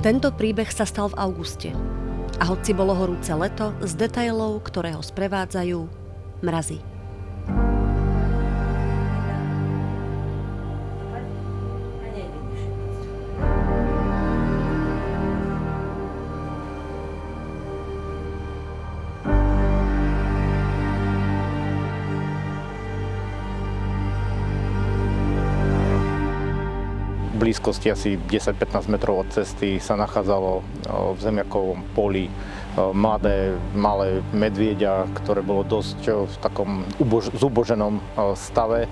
Tento príbeh sa stal v auguste. A hoci bolo horúce leto, z detailov, ktoré ho sprevádzajú, mrazy. V blízkosti asi 10-15 metrov od cesty sa nachádzalo v zemiakovom poli malé medvieďa, ktoré bolo dosť v takom zuboženom stave.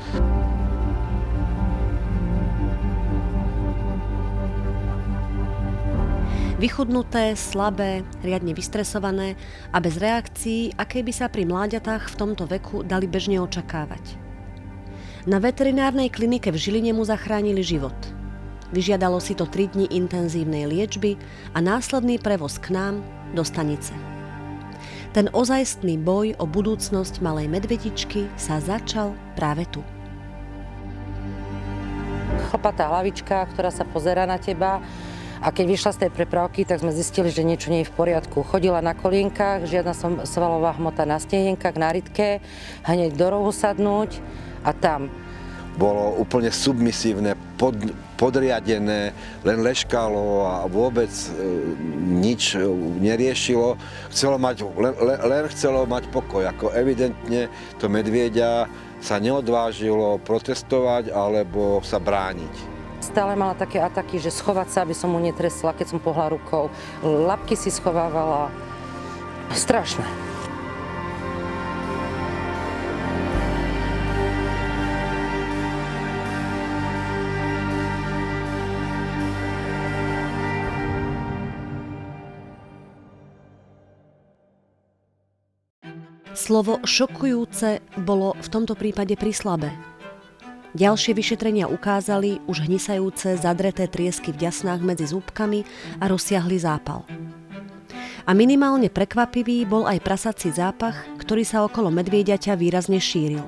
Vychudnuté, slabé, riadne vystresované a bez reakcií, aké by sa pri mláďatách v tomto veku dali bežne očakávať. Na veterinárnej klinike v Žiline mu zachránili život. Vyžiadalo si to 3 dni intenzívnej liečby a následný prevoz k nám do stanice. Ten ozajstný boj o budúcnosť malej medvedičky sa začal práve tu. Chlpatá hlavička, ktorá sa pozerá na teba, a keď vyšla z tej prepravky, tak sme zistili, že niečo nie je v poriadku. Chodila na kolienkach, žiadna svalová hmota na stienkach, na rytke, hneď do rohu sadnúť a tam. Bolo úplne submisívne, podriadené, len leškalo a vôbec nič neriešilo. Len chcelo mať pokoj. Ako evidentne to medvieďa sa neodvážilo protestovať alebo sa brániť. Stále mala také ataky, že schovať sa, aby som mu netresla, keď som pohla rukou. Labky si schovávala. Strašné. Slovo šokujúce bolo v tomto prípade prislabé. Ďalšie vyšetrenia ukázali už hnisajúce, zadreté triesky v ďasnách medzi zúbkami a rozsiahly zápal. A minimálne prekvapivý bol aj prasací zápach, ktorý sa okolo medvieďaťa výrazne šíril.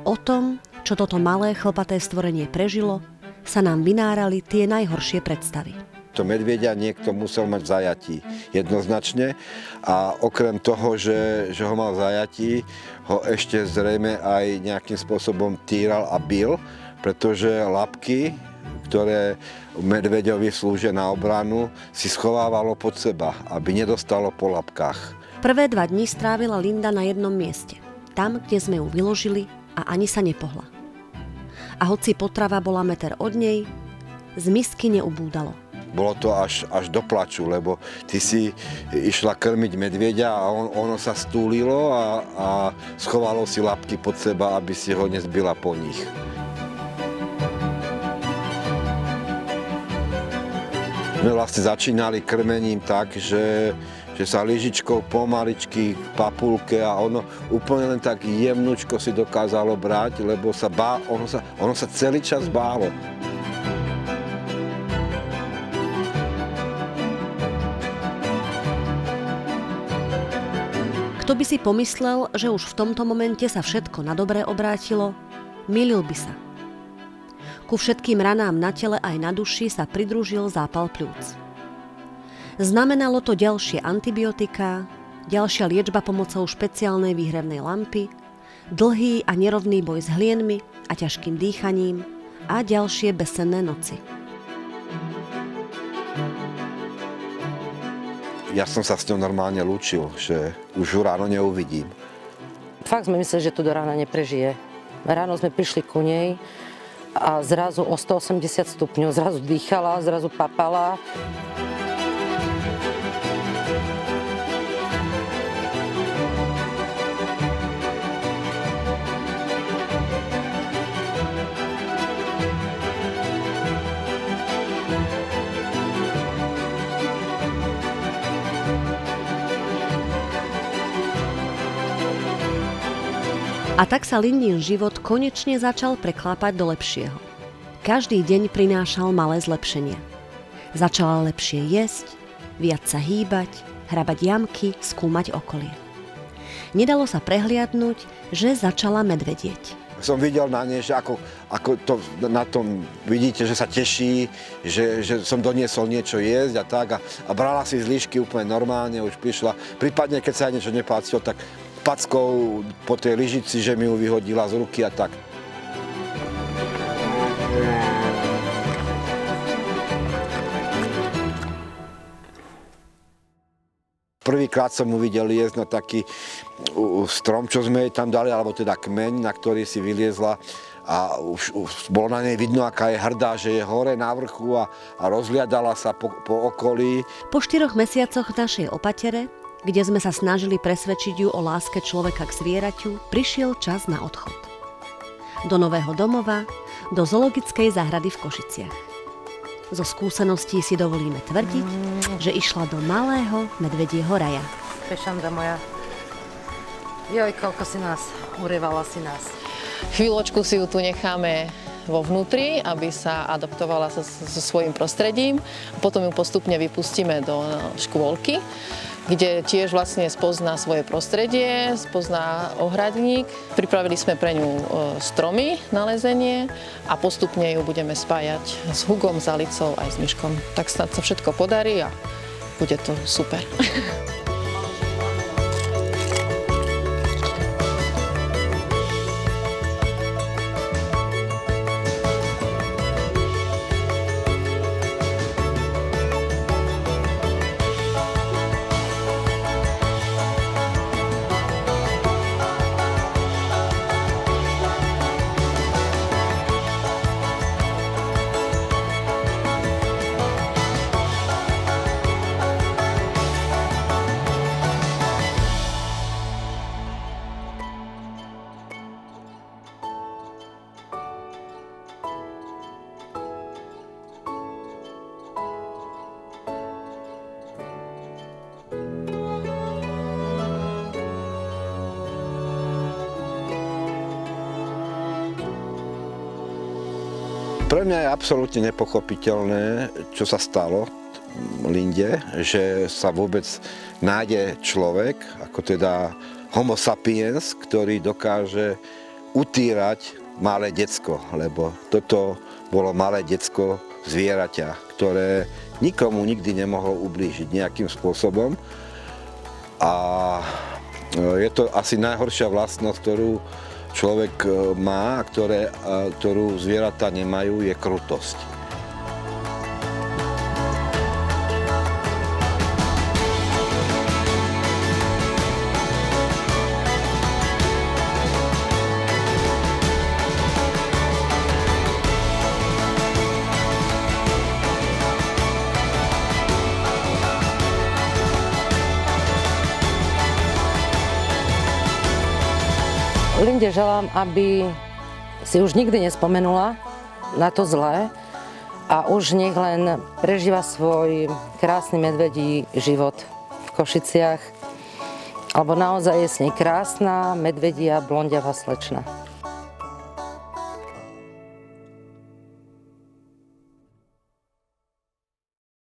O tom, čo toto malé chlpaté stvorenie prežilo, sa nám vynárali tie najhoršie predstavy. To medvieďa niekto musel mať v zajatí, jednoznačne. A okrem toho, že ho mal v zajatí, ho ešte zrejme aj nejakým spôsobom týral a bil, pretože labky, ktoré medveďovi slúžia na obranu, si schovávalo pod seba, aby nedostalo po labkách. Prvé 2 dni strávila Linda na jednom mieste, tam, kde sme ju vyložili a ani sa nepohla. A hoci potrava bola meter od nej, z misky neubúdalo. Bolo to až do plaču, lebo ty si išla krmiť medvieďa a ono sa stúlilo a schovalo si labky pod seba, aby si ho nezbila po nich. My vlastne začínali krmením tak, že sa lyžičkou pomaličky v papulke a ono úplne len tak jemnúčko si dokázalo brať, lebo ono sa celý čas bálo. Kto by si pomyslel, že už v tomto momente sa všetko na dobre obrátilo, mýlil by sa. Ku všetkým ranám na tele aj na duši sa pridružil zápal pľúc. Znamenalo to ďalšie antibiotiká, ďalšia liečba pomocou špeciálnej výhrevnej lampy, dlhý a nerovný boj s hlienmi a ťažkým dýchaním a ďalšie bezsenné noci. Ja som sa s ňou normálne lúčil, že už ju ráno neuvidím. Fakt sme mysleli, že tu do rána neprežije. Ráno sme prišli ku nej a zrazu o 180 stupňov, zrazu dýchala, zrazu papala. A tak sa Lindin život konečne začal preklápať do lepšieho. Každý deň prinášal malé zlepšenia. Začala lepšie jesť, viac sa hýbať, hrabať jamky, skúmať okolie. Nedalo sa prehliadnuť, že začala medvedieť. som videl na nej, že ako to na tom vidíte, že sa teší, že som doniesol niečo jesť a tak a brala si z líšky úplne normálne, už prišla. Prípadne, keď sa aj niečo nepáčilo, tak packou po tej lyžici, že mi ju vyhodila z ruky a tak. Prvýkrát som mu videl liezť na taký strom, čo sme jej tam dali, alebo teda kmeň, na ktorý si vyliezla a už bolo na nej vidno, aká je hrdá, že je hore na vrchu a rozhliadala sa po okolí. Po 4 mesiacoch našej opatere, kde sme sa snažili presvedčiť ju o láske človeka k zvieraťu, prišiel čas na odchod. Do nového domova, do zoologickej záhrady v Košiciach. Zo skúseností si dovolíme tvrdiť, že išla do malého medvedieho raja. Pešanda moja. Joj, koľko si nás, urievala si nás. Chvíľočku si ju tu necháme vo vnútri, aby sa adaptovala so svojím prostredím. Potom ju postupne vypustíme do škôlky, kde tiež vlastne spozná svoje prostredie, spozná ohradník. Pripravili sme pre ňu stromy na lezenie a postupne ju budeme spájať s Hugom, s Alicou aj s Myškom. Tak snad sa všetko podarí a bude to super. Pre mňa je absolútne nepochopiteľné, čo sa stalo Linde, že sa vôbec nájde človek, ako teda homo sapiens, ktorý dokáže utírať malé decko, lebo toto bolo malé decko zvieraťa, ktoré nikomu nikdy nemohlo ublížiť nejakým spôsobom. A je to asi najhoršia vlastnosť, ktorú človek má, ktorú zvieratá nemajú, je krutosť. Linde želám, aby si už nikdy nespomenula na to zlé a už nech len prežíva svoj krásny medvedí život v Košiciach, alebo naozaj je s nej krásna medvedia blondiavá slečna.